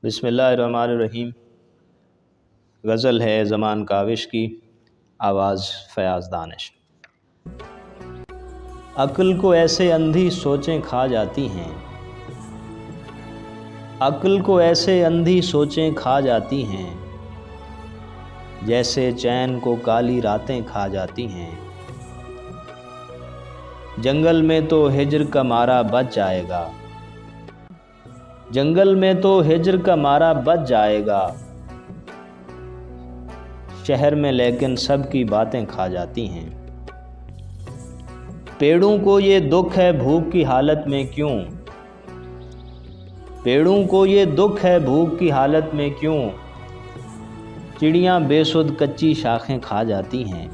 बिस्मिल्लाहिर्रहमानिर्रहीम। गज़ल है ज़मान काविश की, आवाज़ फ़याज़ दानिश। अक्ल को ऐसे अंधी सोचें खा जाती हैं, अक्ल को ऐसे अंधी सोचें खा जाती हैं, जैसे चैन को काली रातें खा जाती हैं। जंगल में तो हिज्र का मारा बच जाएगा, जंगल में तो हिज्र का मारा बच जाएगा, शहर में लेकिन सबकी बातें खा जाती हैं। पेड़ों को ये दुख है भूख की हालत में क्यों, पेड़ों को ये दुख है भूख की हालत में क्यों, चिड़ियाँ बेसुध कच्ची शाखें खा जाती हैं।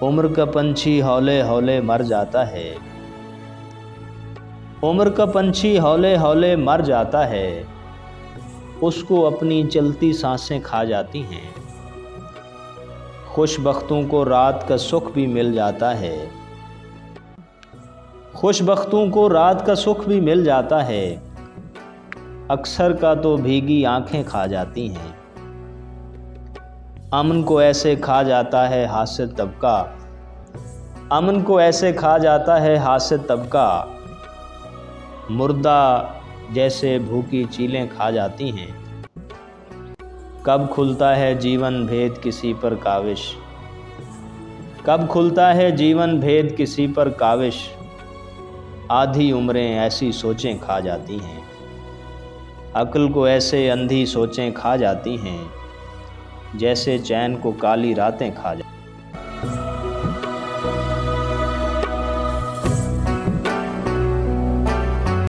उम्र का पंछी हौले हौले मर जाता है, उम्र का पंछी हौले हौले मर जाता है, उसको अपनी चलती सांसें खा जाती हैं। खुशबख्तों को रात का सुख भी मिल जाता है, खुशबख्तों को रात का सुख भी मिल जाता है, अक्सर का तो भीगी आंखें खा जाती हैं। अमन को ऐसे खा जाता है हासिद तबका, अमन को ऐसे खा जाता है हासिद तबका, मुर्दा जैसे भूखी चीलें खा जाती हैं। कब खुलता है जीवन भेद किसी पर काविश, कब खुलता है जीवन भेद किसी पर काविश, आधी उम्रें ऐसी सोचें खा जाती हैं। अक्ल को ऐसे अंधी सोचें खा जाती हैं, जैसे चैन को काली रातें खा जाती हैं।